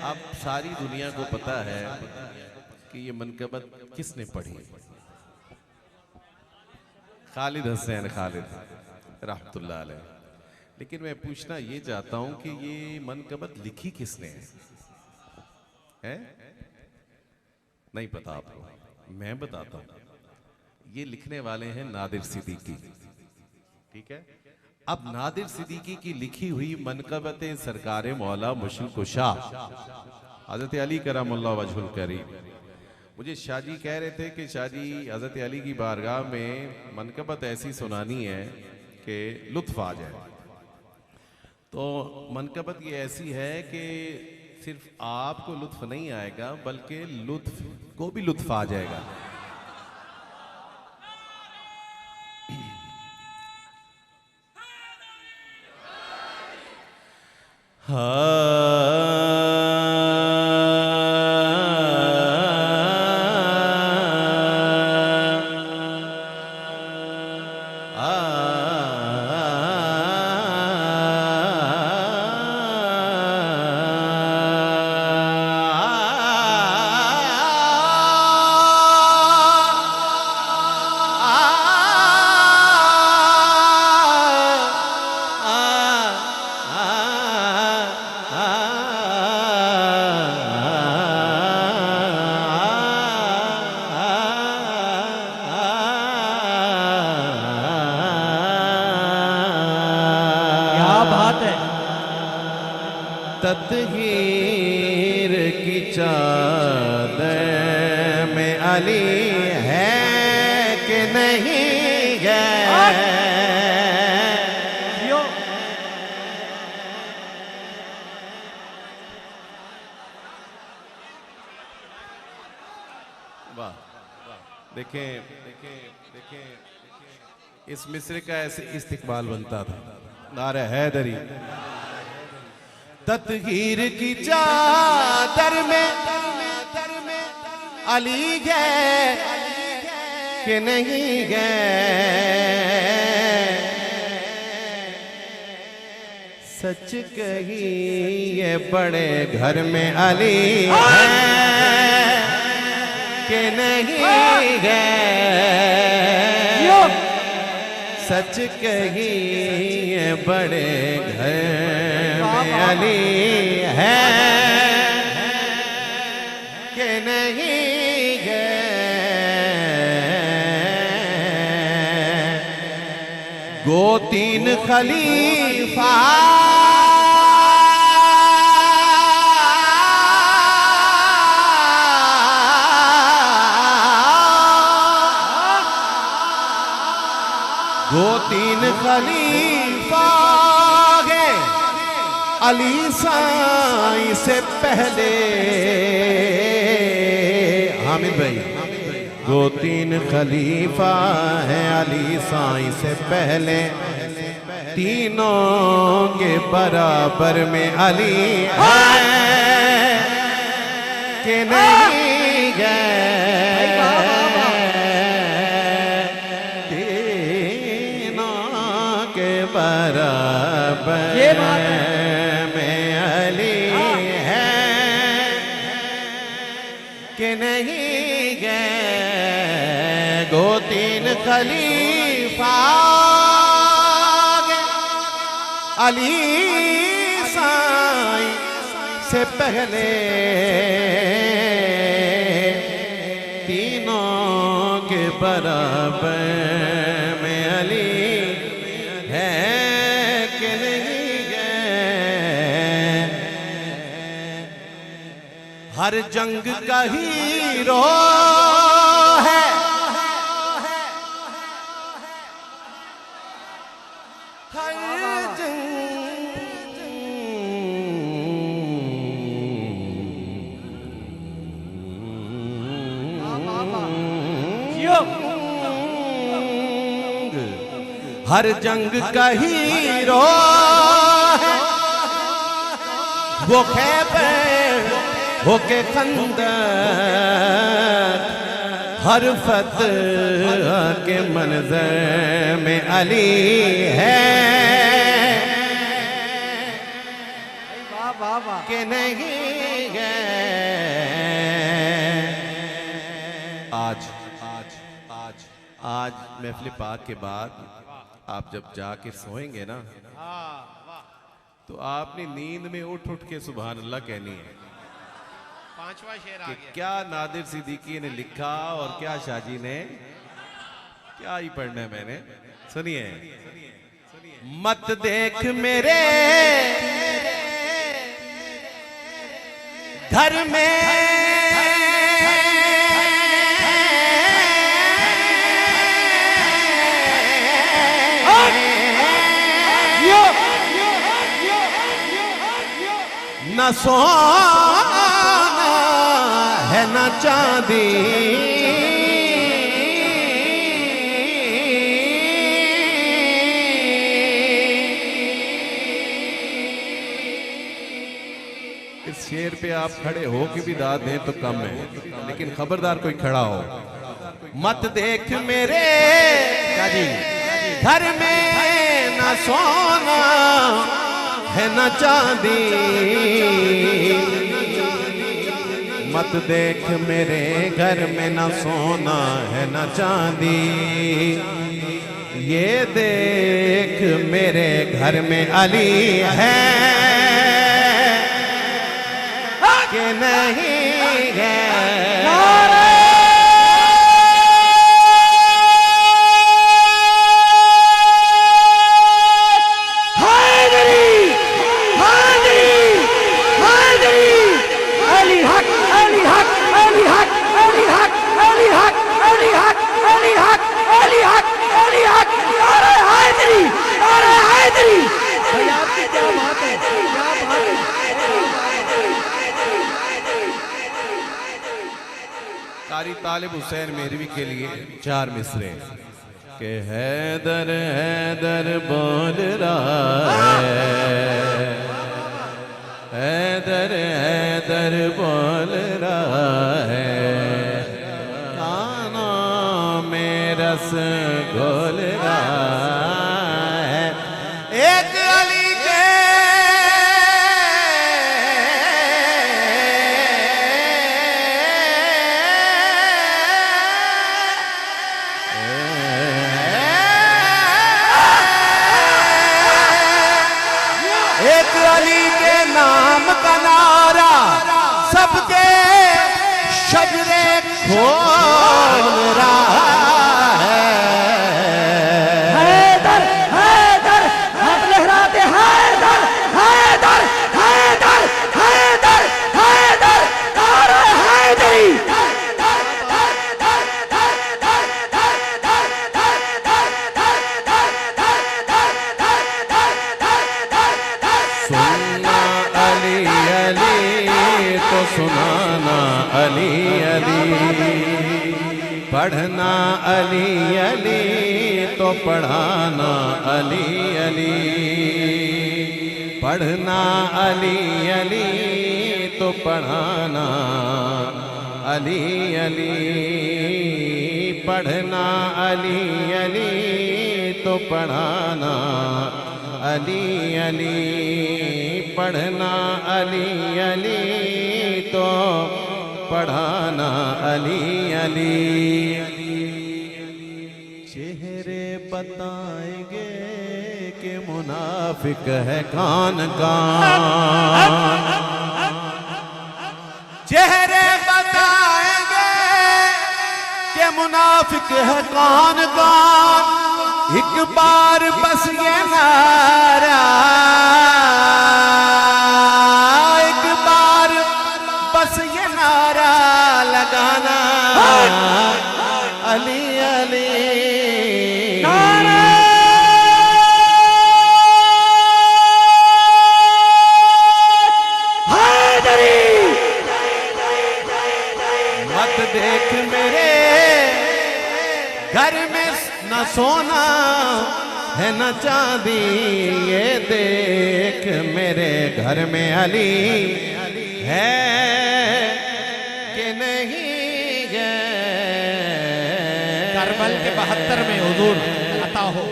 अब सारी दुनिया को पता है कि ये मनकबत किसने पढ़ी। खालिद हसैन खालिद रहमतुल्लाह अलैह। लेकिन मैं पूछना ये चाहता हूं कि ये मनकबत लिखी किसने है? नहीं पता आपको? मैं बताता हूं। ये लिखने वाले हैं नादिर सिद्दीकी। ठीक है। अब नादिर सिद्दीकी की लिखी हुई मनकबत सरकारे मौला मुश्किल कुशा हजरत अली करमुल्लाह वजहुल करीम। मुझे शाहजी कह रहे थे कि शाहजी हजरत अली की बारगाह में मनकबत ऐसी सुनानी है कि लुत्फ आ जाए। तो मनकबत ये ऐसी है कि सिर्फ आपको लुत्फ नहीं आएगा बल्कि लुत्फ को भी लुत्फ आ जाएगा। तत्हीर की चादर में अली है कि नहीं है? वाह देखें देखें देखें इस मिस्र का ऐसे इस्तिकबाल बनता था। नारे हैदरी। तत्हीर की चादर में अली गए कि नहीं गए? सच कही ये बड़े घर में अली है कि नहीं गए? सच कही ये बड़े घर में अली है कि नहीं गए? गो तीन खलीफा दो तीन खलीफा है अली साईं से पहले। हामिद भाई। दो तीन खलीफा है अली साईं से पहले। तीनों के बराबर में अली है कि नहीं गए? बराबर में अली है कि नहीं गए? गो तीन खलीफा अली साईं से पहले। तीनों के बराबर में अली हर जंग का हीरो है हर जंग का हीरो है वो खैबर होके खंदक। हर फतह के मंजर में अली है के नहीं है। आज महफिल पाक के बाद आप जब जाके सोएंगे ना, तो आपने नींद में उठ के सुभान अल्लाह कहनी है। पांचवा शेर आ गया। क्या नादिर सिद्दीकी ने लिखा और क्या शाहजी ने, क्या ही पढ़ना है मैंने। सुनिए, मत देख मेरे घर में न सोना है न चांदी, इस शेर पे आप खड़े हो के भी दाद दें तो कम है, लेकिन खबरदार कोई खड़ा हो। मत देख मेरे घर में न सोना है न चांदी, मत देख मेरे घर में न सोना है न चांदी, ये देख मेरे घर में अली है कि नहीं है। कारी तालिब हुसैन मेहरवी के लिए 4 मिसरे के हैदर हैदर बोल रहा है, हैदर हैदर बोल रहा है, कानों में रस घोल रहा है। एक अली के नाम का नारा सबके शजरे खोल रहा है। हैदर हैदर हाथ लहराते, हैदर हैदर हैदर हैदर हैदर नारा हैदरी। तो सुनाना अली अली, पढ़ना अली अली तो पढ़ाना अली अली, पढ़ना अली अली तो पढ़ाना अली अली, पढ़ना अली अली तो पढ़ाना अली अली, पढ़ना अली अली तो पढ़ाना अली अली। चेहरे बताएंगे कि मुनाफिक है कान कान, चेहरे बताएंगे कि मुनाफिक है कान कान। एक बार बस ये नारा, एक बार बस ये नारा लगाना अली अली। मत देख मेरे घर में न सोना है न चांदी, ये देख मेरे घर में अली है कि नहीं है। करबल के 72 में हुजूर अता हो।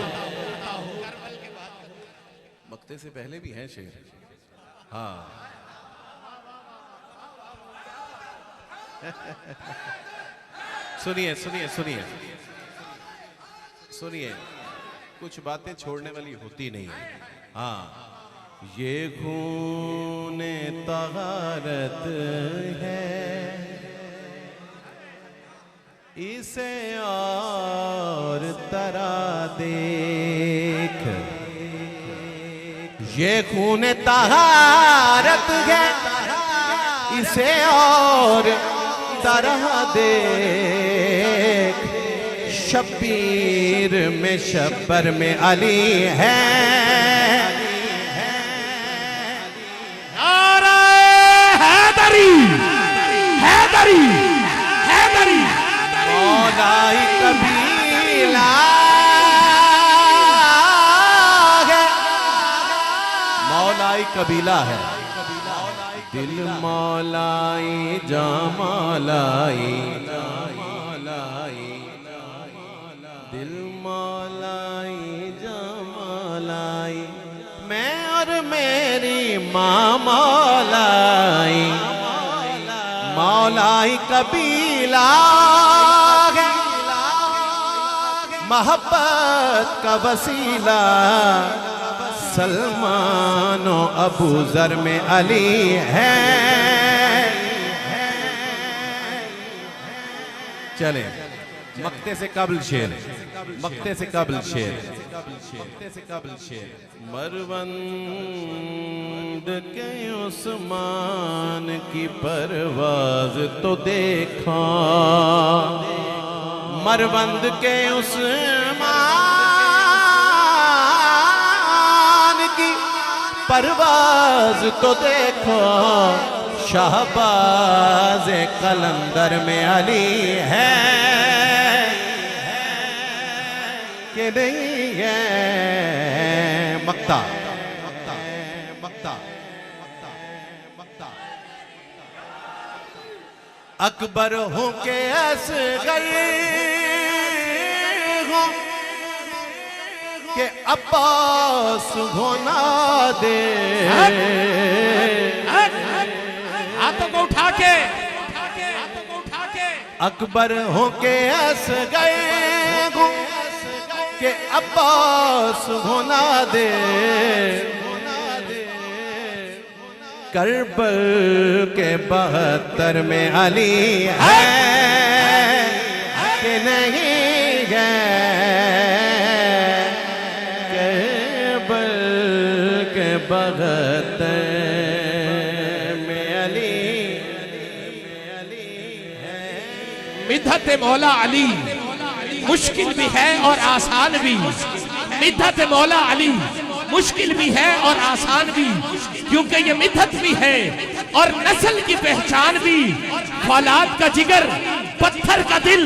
मक्ते से पहले भी हैं शेर। हाँ, सुनिए सुनिए सुनिए सुनिए, कुछ बातें छोड़ने वाली होती नहीं है। हाँ, ये खून तहारत है, इसे और तरह देख। ये खून तहारत है, इसे और तरह देख। शब्बीर में शब्बर में अली है। हैदरी हैदरी हैदरी मौलाई कबीला है, मौलाई कबीला है। दिल मौलाई जमालाई, दिल मौलाई जमालाई, मैं और मेरी माँ मौलाई। मौलाई कबीला है, मोहब्बत का वसीला। सलमान और अबू जर में अली है। चले मक्ते से कबल शेर, मक्ते से कबल शेर, मक्ते से कबल शेर। मरवंद के उस्मान की परवाज तो देखा, मरवंद के उस्मान की परवाज तो देखो। शाहबाज कलंदर में अली है कि नहीं है। मक्ता मक्ता मक्ता मक्ता। अकबर हो के असगर हो के अब्बास होना दे। हाथों को उठा के अकबर हो के असगर हो के अब्बास होना दे। करबल के 72 में अली है कि नहीं है। करबल के 72 में अली है। मिद्दत मौला अली मुश्किल भी है और आसान भी। मिद्दत मौला अली मुश्किल भी है और आसान भी, क्योंकि ये मिद्दत भी है और नस्ल की पहचान भी। फौलाद का जिगर, पत्थर का दिल,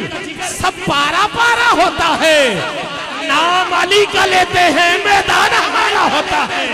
सब पारा पारा होता है। नाम अली का लेते हैं मैदान हमारा होता है।